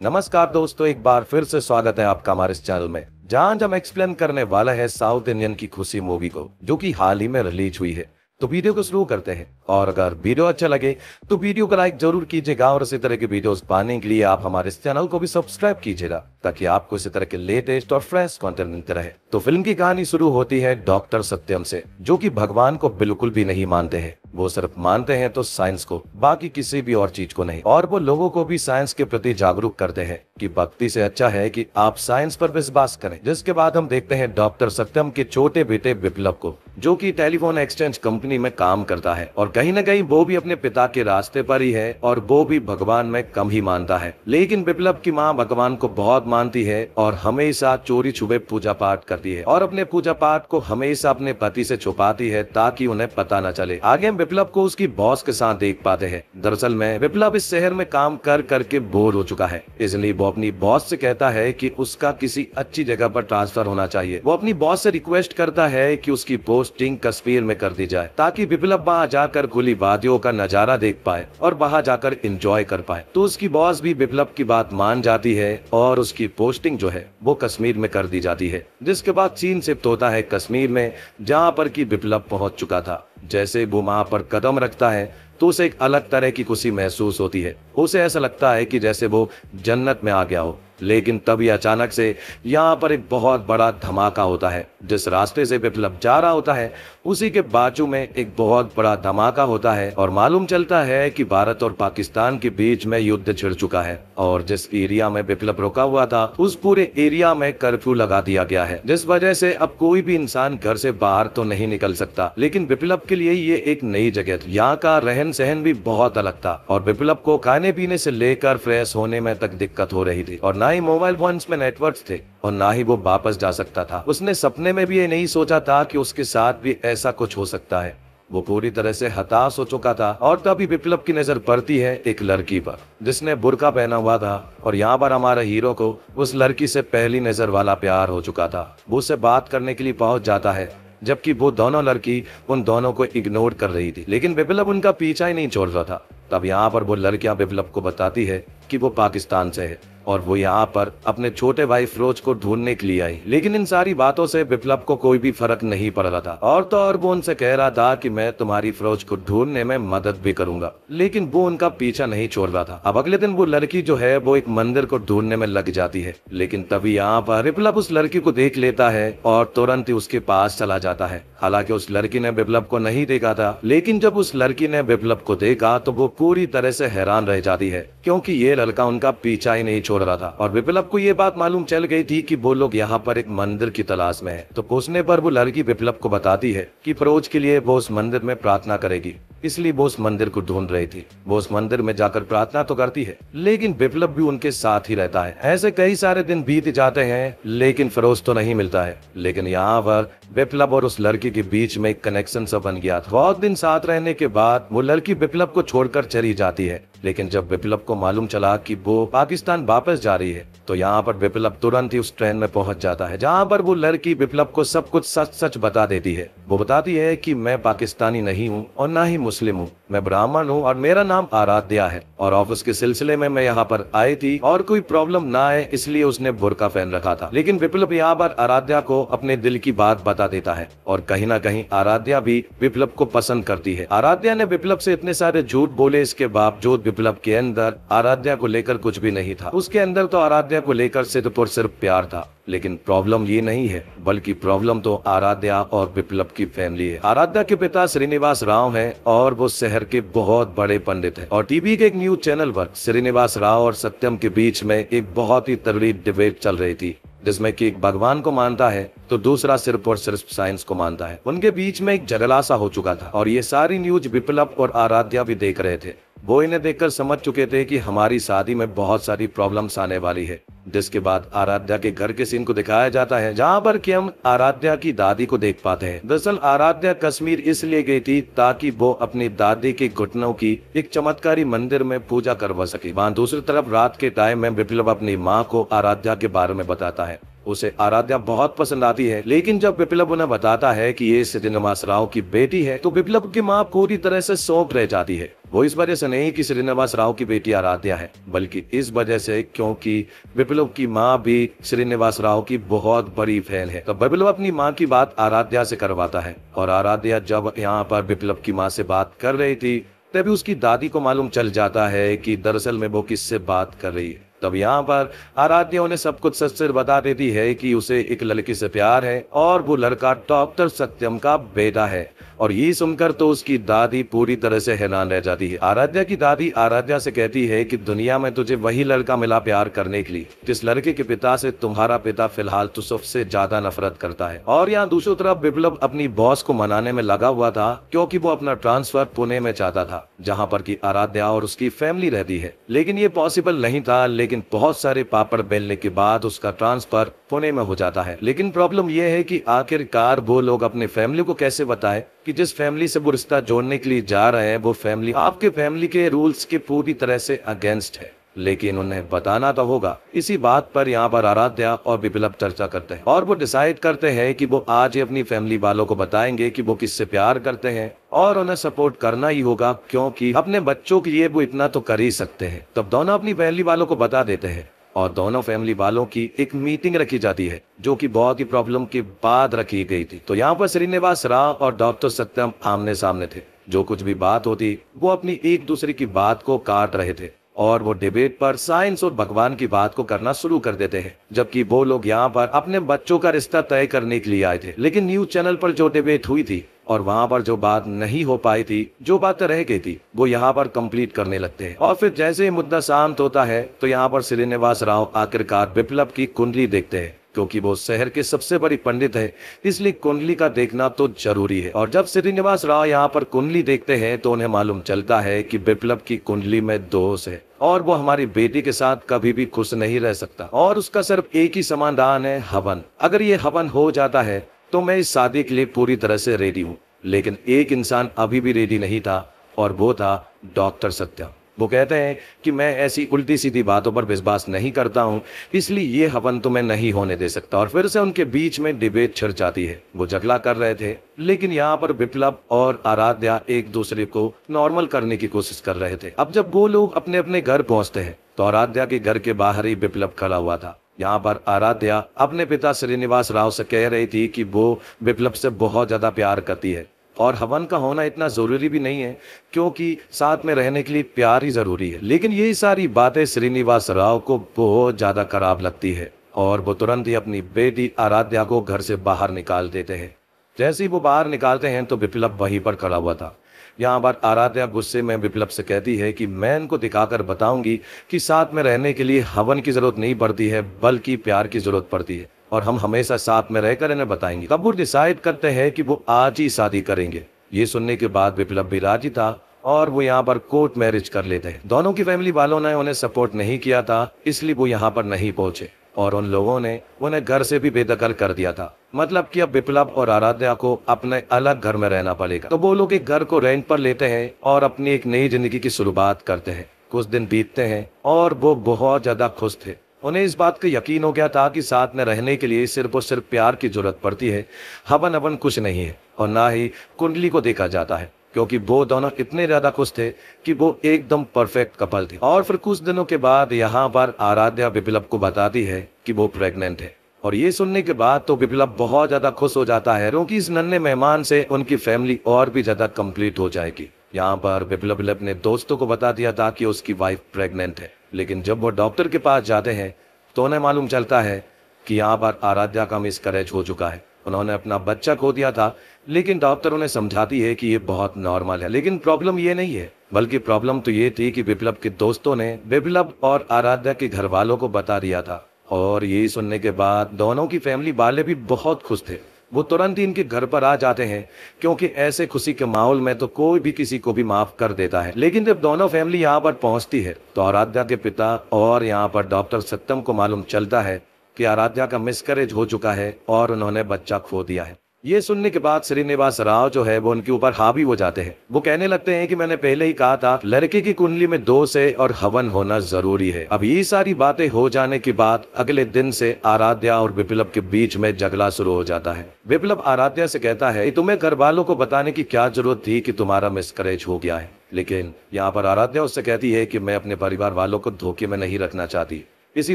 नमस्कार दोस्तों, एक बार फिर से स्वागत है आपका हमारे इस चैनल में, जहां हम एक्सप्लेन करने वाला है साउथ इंडियन की खुशी मूवी को, जो कि हाल ही में रिलीज हुई है। तो वीडियो को शुरू करते हैं, और अगर वीडियो अच्छा लगे तो वीडियो को लाइक जरूर कीजिएगा, और इसी तरह के वीडियोस पाने के लिए आप हमारे इस चैनल को भी सब्सक्राइब कीजिएगा, ताकि आपको इसी तरह के लेटेस्ट और फ्रेश कंटेंट मिलते रहे। तो फिल्म की कहानी शुरू होती है डॉक्टर सत्यम से, जो कि भगवान को बिल्कुल भी नहीं मानते हैं। वो सिर्फ मानते हैं तो साइंस को, बाकी किसी भी और चीज को नहीं। और वो लोगों को भी साइंस के प्रति जागरूक करते हैं कि भक्ति से अच्छा है कि आप साइंस पर विश्वास करें। जिसके बाद हम देखते हैं डॉक्टर सत्यम के छोटे बेटे विप्लव को, जो कि टेलीफोन एक्सचेंज कंपनी में काम करता है, और कहीं न कहीं वो भी अपने पिता के रास्ते पर ही है, और वो भी भगवान में कम ही मानता है। लेकिन विप्लव की माँ भगवान को बहुत मानती है और हमेशा चोरी छुपे पूजा पाठ करती है, और अपने पूजा पाठ को हमेशा अपने पति से छुपाती है, ताकि उन्हें पता न चले। आगे हम विप्लव को उसकी बॉस के साथ देख पाते हैं। दरअसल में विप्लव इस शहर में काम कर करके बोर हो चुका है, इसलिए वो अपनी बॉस से कहता है कि उसका किसी अच्छी जगह पर ट्रांसफर होना चाहिए। वो अपनी बॉस से रिक्वेस्ट करता है कि उसकी पोस्टिंग कश्मीर में कर दी जाए, ताकि विप्लव वहां जाकर खुली वादियों का नजारा देख पाए और वहां जाकर एंजॉय कर पाए। तो उसकी बॉस भी विप्लव की बात मान जाती है, और उसकी पोस्टिंग जो है वो कश्मीर में कर दी जाती है। जिसके बाद सीन शिफ्ट होता है कश्मीर में, जहाँ पर की विप्लव पहुंच चुका था। जैसे वो वहां पर कदम रखता है तो उसे एक अलग तरह की खुशी महसूस होती है। उसे ऐसा लगता है कि जैसे वो जन्नत में आ गया हो। लेकिन तभी अचानक से यहाँ पर एक बहुत बड़ा धमाका होता है। जिस रास्ते से विप्लव जा रहा होता है, उसी के बाजू में एक बहुत बड़ा धमाका होता है, और मालूम चलता है कि भारत और पाकिस्तान के बीच में युद्ध छिड़ चुका है। और जिस एरिया में विप्लव रुका हुआ था, उस पूरे एरिया में कर्फ्यू लगा दिया गया है, जिस वजह से अब कोई भी इंसान घर से बाहर तो नहीं निकल सकता। लेकिन विप्लव के लिए ये एक नई जगह थी। यहाँ का रहन सहन भी बहुत अलग था, और विप्लव को खाने पीने से लेकर फ्रेश होने में तक दिक्कत हो रही थी। और ना ही मोबाइल फोन्स में नेटवर्क थे, और ना ही वो वापस जा सकता था। उसने सपने में भी ये नहीं सोचा था कि उसके साथ भी ऐसा कुछ हो सकता है। वो पूरी तरह से हताश हो चुका था, और तभी विप्लव की नजर पड़ती है एक लड़की पर, जिसने बुर्का पहना हुआ था। और यहाँ पर हमारे हीरो को उस लड़की से पहली नजर वाला प्यार हो चुका था। वो उससे बात करने के लिए पहुंच जाता है, जबकि वो दोनों लड़की उन दोनों को इग्नोर कर रही थी। लेकिन विप्लव उनका पीछा ही नहीं छोड़ रहा था। तब यहाँ पर वो लड़कियां विप्लव को बताती है कि वो पाकिस्तान से है, और वो यहाँ पर अपने छोटे भाई फिरोज को ढूंढने के लिए आई। लेकिन इन सारी बातों से विप्लव को कोई भी फर्क नहीं पड़ रहा था, और तो और वो उनसे कह रहा था कि मैं तुम्हारी फिरोज को ढूंढने में मदद भी करूंगा। लेकिन वो उनका पीछा नहीं छोड़ रहा था। अब अगले दिन वो लड़की जो है वो एक मंदिर को ढूंढने में लग जाती है। लेकिन तभी यहाँ पर विप्लव उस लड़की को देख लेता है, और तुरंत ही उसके पास चला जाता है। हालांकि उस लड़की ने विप्लव को नहीं देखा था, लेकिन जब उस लड़की ने विप्लव को देखा तो वो पूरी तरह से हैरान रह जाती है, क्योंकि ये लड़का उनका पीछा ही नहीं छोड़ रहा था। और विप्लव को ये बात मालूम चल गई थी कि वो लोग यहाँ पर एक मंदिर की तलाश में है। तो पूछने पर वो लड़की विप्लव को बताती है कि फिरोज के लिए वो उस मंदिर में प्रार्थना करेगी, इसलिए वो उस मंदिर को ढूंढ रही थी। वो उस मंदिर में जाकर प्रार्थना तो करती है, लेकिन विप्लव भी उनके साथ ही रहता है। ऐसे कई सारे दिन बीत जाते हैं, लेकिन फिरोज तो नहीं मिलता है। लेकिन यहाँ पर विप्लव और उस लड़की के बीच में एक कनेक्शन सा बन गया था। बहुत दिन साथ रहने के बाद वो लड़की विप्लव को छोड़कर चली जाती है। लेकिन जब विप्लव को मालूम चला कि वो पाकिस्तान वापस जा रही है, तो यहाँ पर विप्लव तुरंत ही उस ट्रेन में पहुंच जाता है, जहाँ पर वो लड़की विप्लव को सब कुछ सच सच बता देती है। वो बताती है कि मैं पाकिस्तानी नहीं हूँ, और ना ही मुस्लिम हूँ, मैं ब्राह्मण हूँ, और मेरा नाम आराध्या है, और ऑफिस के सिलसिले में मैं यहाँ पर आई थी, और कोई प्रॉब्लम ना आए इसलिए उसने बुर्का पहन रखा था। लेकिन विप्लव यहाँ पर आराध्या को अपने दिल की बात बता देता है, और कहीं ना कहीं आराध्या भी विप्लव को पसंद करती है। आराध्या ने विप्लव से इतने सारे झूठ बोले, इसके बावजूद विप्लव के अंदर आराध्या को लेकर कुछ भी नहीं था। उसके अंदर तो आराध्या को लेकर सिर्फ और सिर्फ प्यार था। लेकिन प्रॉब्लम ये नहीं है, बल्कि प्रॉब्लम तो आराध्या और विप्लव की फैमिली है। आराध्या के पिता श्रीनिवास राव हैं, और वो शहर के बहुत बड़े पंडित हैं। और टीवी के एक न्यूज चैनल पर श्रीनिवास राव और सत्यम के बीच में एक बहुत ही तगड़ी डिबेट चल रही थी, जिसमें कि एक भगवान को मानता है तो दूसरा सिर्फ और सिर्फ साइंस को मानता है। उनके बीच में एक झगड़ा सा हो चुका था, और ये सारी न्यूज विप्लव और आराध्या भी देख रहे थे। वो इन्हें देखकर समझ चुके थे कि हमारी शादी में बहुत सारी प्रॉब्लम्स आने वाली है। जिसके बाद आराध्या के घर के सीन को दिखाया जाता है, जहाँ पर कि हम आराध्या की दादी को देख पाते हैं। दरअसल आराध्या कश्मीर इसलिए गई थी ताकि वो अपनी दादी के घुटनों की एक चमत्कारी मंदिर में पूजा करवा सके। वहाँ दूसरी तरफ रात के टाइम में विप्लव अपनी माँ को आराध्या के बारे में बताता है। उसे आराध्या बहुत पसंद आती है, लेकिन जब विप्लव उन्हें बताता है कि ये श्रीनिवास राव की बेटी है, तो विप्लव की माँ पूरी तरह से शॉक रह जाती है। वो इस वजह से नहीं कि श्रीनिवास राव की बेटी आराध्या है, बल्कि इस वजह से क्योंकि विप्लव की माँ भी श्रीनिवास राव की बहुत बड़ी फैन है। तो विप्लव अपनी माँ की बात आराध्या से करवाता है और आराध्या जब यहाँ पर विप्लव की माँ से बात कर रही थी तभी उसकी दादी को मालूम चल जाता है कि दरअसल में वो किससे बात कर रही है। तब यहाँ पर आराध्या उन्हें सब कुछ सच सच बता देती है कि उसे एक लड़की से प्यार है और वो लड़का डॉक्टर सत्यम का बेटा है। और ये सुनकर तो उसकी दादी पूरी तरह से हैरान रह जाती है। आराध्या की दादी आराध्या से कहती है कि दुनिया में तुझे वही लड़का मिला प्यार करने के लिए जिस लड़के के पिता से तुम्हारा पिता फिलहाल तो सबसे ज्यादा नफरत करता है। और यहाँ दूसरी तरफ विप्लव अपनी बॉस को मनाने में लगा हुआ था क्योंकि वो अपना ट्रांसफर पुणे में चाहता था जहाँ पर की आराध्या और उसकी फैमिली रहती है। लेकिन ये पॉसिबल नहीं था। लेकिन बहुत सारे पापड़ बेलने के बाद उसका ट्रांसफर पुणे में हो जाता है। लेकिन प्रॉब्लम यह है कि आखिरकार वो लोग अपने फैमिली को कैसे बताए कि जिस फैमिली से वो रिश्ता जोड़ने के लिए जा रहे हैं वो फैमिली आपके फैमिली के रूल्स के पूरी तरह से अगेंस्ट है। लेकिन उन्हें बताना तो होगा। इसी बात पर यहाँ पर आराध्या और विप्लव चर्चा करते हैं और वो डिसाइड करते हैं कि वो आज ही अपनी फैमिली वालों को बताएंगे कि वो किससे प्यार करते हैं और उन्हें सपोर्ट करना ही होगा क्योंकि अपने बच्चों के लिए वो इतना तो कर ही सकते हैं। तब दोनों अपनी फैमिली वालों को बता देते हैं और दोनों फैमिली वालों की एक मीटिंग रखी जाती है जो कि बहुत ही प्रॉब्लम के बाद रखी गई थी। तो यहाँ पर श्रीनिवास राव और डॉक्टर सत्यम आमने सामने थे। जो कुछ भी बात होती वो अपनी एक दूसरे की बात को काट रहे थे और वो डिबेट पर साइंस और भगवान की बात को करना शुरू कर देते हैं। जबकि वो लोग यहाँ पर अपने बच्चों का रिश्ता तय करने के लिए आए थे। लेकिन न्यूज चैनल पर जो डिबेट हुई थी और वहां पर जो बात नहीं हो पाई थी, जो बातें रह गई थी, वो यहाँ पर कंप्लीट करने लगते हैं। और फिर जैसे ही मुद्दा शांत होता है तो यहाँ पर श्रीनिवास राव आखिरकार विप्लव की कुंडली देखते हैं क्योंकि वो शहर के सबसे बड़ी पंडित है, इसलिए कुंडली का देखना तो जरूरी है। और जब श्रीनिवास राव यहाँ पर कुंडली देखते हैं तो उन्हें मालूम चलता है कि विप्लव की कुंडली में दोष है और वो हमारी बेटी के साथ कभी भी खुश नहीं रह सकता और उसका सिर्फ एक ही समाधान है, हवन। अगर ये हवन हो जाता है तो मैं इस शादी के लिए पूरी तरह से रेडी हूँ। लेकिन एक इंसान अभी भी रेडी नहीं था और वो था डॉक्टर सत्यम। वो कहते हैं कि मैं ऐसी उल्टी सीधी बातों पर विश्वास नहीं करता हूँ, इसलिए ये हवन तो मैं नहीं होने दे सकता। और फिर से उनके बीच में डिबेट छिड़ जाती है। वो झगड़ा कर रहे थे लेकिन यहाँ पर विप्लव और आराध्या एक दूसरे को नॉर्मल करने की कोशिश कर रहे थे। अब जब वो लोग अपने अपने घर पहुंचते हैं तो आराध्या के घर के बाहर ही विप्लव खड़ा हुआ था। यहाँ पर आराध्या अपने पिता श्रीनिवास राव से कह रही थी कि वो विप्लव से बहुत ज्यादा प्यार करती है और हवन का होना इतना जरूरी भी नहीं है क्योंकि साथ में रहने के लिए प्यार ही जरूरी है। लेकिन ये सारी बातें श्रीनिवास राव को बहुत ज्यादा खराब लगती है और वो तुरंत ही अपनी बेटी आराध्या को घर से बाहर निकाल देते हैं। जैसे ही वो बाहर निकालते हैं तो विप्लव वहीं पर खड़ा हुआ था। यहाँ पर आराध्या गुस्से में विप्लव से कहती है कि मैं इनको दिखाकर बताऊंगी कि साथ में रहने के लिए हवन की जरूरत नहीं पड़ती है बल्कि प्यार की जरूरत पड़ती है और हम हमेशा साथ में रहकर इन्हें बताएंगे। तब वो डिसाइड करते हैं कि वो आज ही शादी करेंगे। ये सुनने के बाद विप्लव भी राजी था और वो यहाँ पर कोर्ट मैरिज कर लेते हैं। दोनों की फैमिली वालों ने उन्हें सपोर्ट नहीं किया था इसलिए वो यहाँ पर नहीं पहुंचे और उन लोगों ने उन्हें घर से भी बेदखल कर दिया था। मतलब कि अब विप्लव और आराध्या को अपने अलग घर में रहना पड़ेगा। तो वो लोग एक घर को रेंट पर लेते हैं और अपनी एक नई जिंदगी की शुरुआत करते हैं। कुछ दिन बीतते हैं और वो बहुत ज्यादा खुश थे। उन्हें इस बात का यकीन हो गया था कि साथ में रहने के लिए सिर्फ और सिर्फ प्यार की जरूरत पड़ती है, हवन अवन कुछ नहीं है और ना ही कुंडली को देखा जाता है क्योंकि वो दोनों इतने ज्यादा खुश थे कि वो एकदम परफेक्ट कपल थे। और फिर कुछ दिनों के बाद यहाँ पर आराध्या विप्लव को बताती है कि वो प्रेग्नेंट है और ये सुनने के बाद तो विप्लव बहुत ज्यादा खुश हो जाता है क्योंकि इस नन्हे मेहमान से उनकी फैमिली और भी ज्यादा कंप्लीट हो जाएगी। यहाँ पर विप्लव अपने दोस्तों को बता दिया था कि उसकी वाइफ प्रेग्नेंट है। लेकिन जब वो डॉक्टर के पास जाते हैं तो उन्हें मालूम चलता है कि यहाँ पर आराध्या का मिसकैरेज हो चुका है। उन्होंने अपना बच्चा खो दिया था। लेकिन डॉक्टर उन्हें समझाती है कि ये बहुत नॉर्मल है। लेकिन प्रॉब्लम ये नहीं है बल्कि प्रॉब्लम तो ये थी कि विप्लव के दोस्तों ने विप्लव और आराध्या के घर वालों को बता दिया था। और ये सुनने के बाद दोनों की फैमिली वाले भी बहुत खुश थे। वो तुरंत ही इनके घर पर आ जाते हैं क्योंकि ऐसे खुशी के माहौल में तो कोई भी किसी को भी माफ कर देता है। लेकिन जब दोनों फैमिली यहाँ पर पहुंचती है तो आराध्या के पिता और यहाँ पर डॉक्टर सत्यम को मालूम चलता है कि आराध्या का मिसकैरेज हो चुका है और उन्होंने बच्चा खो दिया है। ये सुनने के बाद श्रीनिवास राव जो है वो उनके ऊपर हावी हो जाते हैं। वो कहने लगते हैं कि मैंने पहले ही कहा था लड़के की कुंडली में दोष है और हवन होना जरूरी है। अब ये सारी बातें हो जाने के बाद अगले दिन से आराध्या और विप्लव के बीच में झगड़ा शुरू हो जाता है। विप्लव आराध्या से कहता है तुम्हें घर वालों को बताने की क्या जरूरत थी कि तुम्हारा मिसकैरेज हो गया है। लेकिन यहाँ पर आराध्या उससे कहती है कि मैं अपने परिवार वालों को धोखे में नहीं रखना चाहती। इसी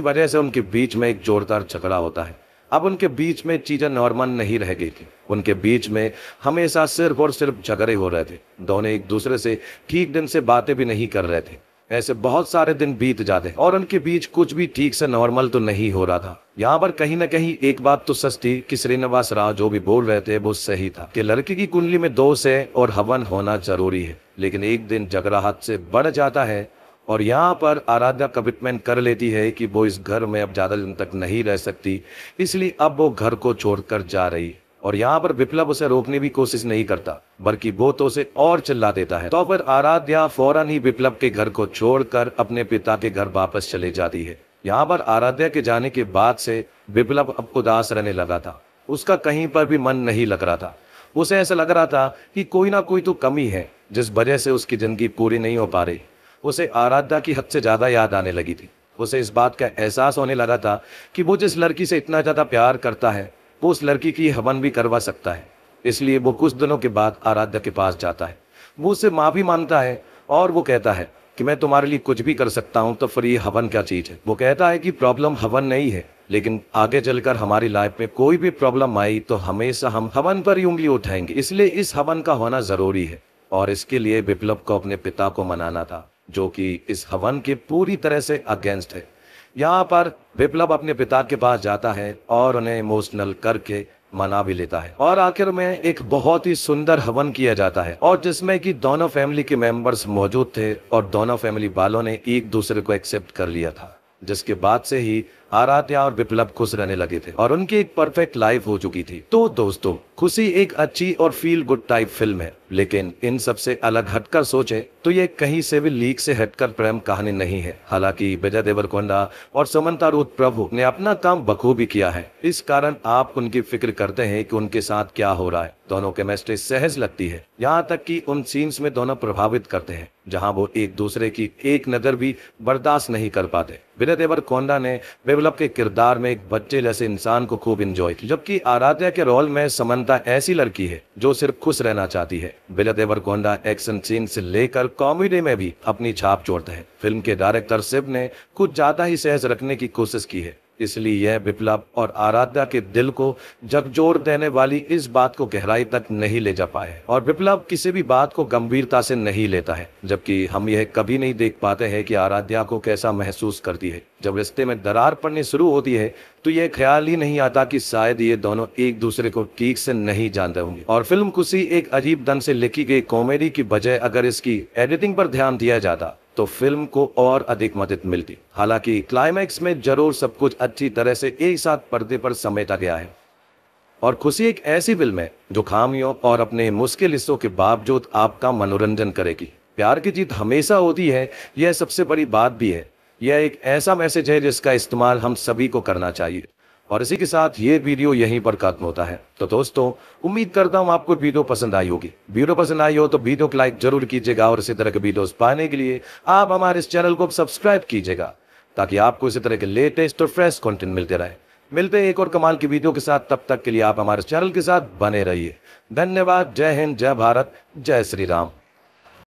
वजह से उनके बीच में एक जोरदार झगड़ा होता है। अब उनके बीच में चीजें नॉर्मल नहीं रह गई थी। उनके बीच में हमेशा सिर्फ और सिर्फ झगड़े हो रहे थे। दोनों एक दूसरे से ठीक ढंग से बातें भी नहीं कर रहे थे। ऐसे बहुत सारे दिन बीत जाते और उनके बीच कुछ भी ठीक से नॉर्मल तो नहीं हो रहा था। यहाँ पर कहीं ना कहीं एक बात तो सच थी कि श्रीनिवास राव जो भी बोल रहे थे वो सही था कि लड़की की कुंडली में दोष है और हवन होना जरूरी है। लेकिन एक दिन झगड़ा हद से बढ़ जाता है और यहाँ पर आराध्या कमिटमेंट कर लेती है कि वो इस घर में अब ज्यादा दिन तक नहीं रह सकती, इसलिए अब वो घर को छोड़कर जा रही है। और यहाँ पर विप्लव उसे रोकने की कोशिश नहीं करता, बल्कि वो तो उसे और चिल्ला देता है। तो फिर आराध्या फौरन ही विप्लव के घर को छोड़कर अपने पिता के घर वापस चले जाती है। यहाँ पर आराध्या के जाने के बाद से विप्लव अब उदास रहने लगा था। उसका कहीं पर भी मन नहीं लग रहा था। उसे ऐसा लग रहा था कि कोई ना कोई तो कमी है जिस वजह से उसकी जिंदगी पूरी नहीं हो पा रही। उसे आराध्या की हद से ज्यादा याद आने लगी थी। उसे इस बात का एहसास होने लगा था कि वो जिस लड़की से इतना ज्यादा प्यार करता है वो उस लड़की की हवन भी करवा सकता है। इसलिए वो कुछ दिनों के बाद आराध्या के पास जाता है। वो उससे माफी मांगता है और वो कहता है कि मैं तुम्हारे लिए कुछ भी कर सकता हूँ, तो फिर ये हवन क्या चीज है। वो कहता है कि प्रॉब्लम हवन नहीं है, लेकिन आगे चलकर हमारी लाइफ में कोई भी प्रॉब्लम आई तो हमेशा हम हवन पर ही उंगली उठाएंगे, इसलिए इस हवन का होना जरूरी है। और इसके लिए विप्लव को अपने पिता को मनाना था, जो कि इस हवन के पूरी तरह से अगेंस्ट है। यहाँ पर विप्लव अपने पिता के पास जाता है और उन्हें इमोशनल करके मना भी लेता है और आखिर में एक बहुत ही सुंदर हवन किया जाता है और जिसमें कि दोनों फैमिली के मेंबर्स मौजूद थे और दोनों फैमिली वालों ने एक दूसरे को एक्सेप्ट कर लिया था, जिसके बाद से ही आराध्या और विप्लव खुश रहने लगे थे और उनकी एक परफेक्ट लाइफ हो चुकी थी। तो दोस्तों, खुशी एक अच्छी और फील गुड टाइप फिल्म है, लेकिन इन सबसे अलग हटकर सोचे तो ये कहीं से भी लीक से हटकर प्रेम कहानी नहीं है। हालांकि विजय देवरकोंडा और समंता रूथ प्रभु ने अपना काम बखूबी किया है, इस कारण आप उनकी फिक्र करते हैं कि उनके साथ क्या हो रहा है। दोनों केमिस्ट्री सहज लगती है, यहाँ तक कि उन सीन्स में दोनों प्रभावित करते हैं जहाँ वो एक दूसरे की एक नजर भी बर्दाश्त नहीं कर पाते। विजय देवरकोंडा ने विप्लव के किरदार में एक बच्चे जैसे इंसान को खूब एंजॉय किया, जबकि आराध्या के रोल में समंता ऐसी लड़की है जो सिर्फ खुश रहना चाहती है। विजय देवरकोंडा एक्शन सीन से लेकर कॉमेडी में भी अपनी छाप छोड़ते हैं। फिल्म के डायरेक्टर शिव ने कुछ ज्यादा ही सहज रखने की कोशिश की है, इसलिए यह विप्लव और आराध्या के दिल को झकझोर देने वाली इस बात को गहराई तक नहीं ले जा पाए और विप्लव किसी भी बात को गंभीरता से नहीं लेता है, जबकि हम यह कभी नहीं देख पाते हैं कि आराध्या को कैसा महसूस करती है। जब रिश्ते में दरार पड़नी शुरू होती है तो यह ख्याल ही नहीं आता कि शायद ये दोनों एक दूसरे को ठीक से नहीं जानते होंगे। और फिल्म खुशी एक अजीब ढंग से लिखी गई कॉमेडी की बजाय अगर इसकी एडिटिंग पर ध्यान दिया जाता तो फिल्म को और अधिक मदद मिलती। हालांकि क्लाइमैक्स में जरूर सब कुछ अच्छी तरह से एक साथ पर्दे पर समेटा गया है और खुशी एक ऐसी फिल्म है जो खामियों और अपने मुश्किल हिस्सों के बावजूद आपका मनोरंजन करेगी। प्यार की जीत हमेशा होती है, यह सबसे बड़ी बात भी है। यह एक ऐसा मैसेज है जिसका इस्तेमाल हम सभी को करना चाहिए। और इसी के साथ ये वीडियो यहीं पर खत्म होता है। तो दोस्तों, उम्मीद करता हूँ आपको वीडियो पसंद आई होगी। वीडियो पसंद आई हो तो वीडियो को लाइक जरूर कीजिएगा और इसी तरह के वीडियोस पाने के लिए आप हमारे इस चैनल को सब्सक्राइब कीजिएगा, ताकि आपको इसी तरह के लेटेस्ट और फ्रेश कंटेंट मिलते रहे। मिलते हैं एक और कमाल की वीडियो के साथ, तब तक के लिए आप हमारे चैनल के साथ बने रहिए। धन्यवाद। जय हिंद, जय भारत, जय श्री राम।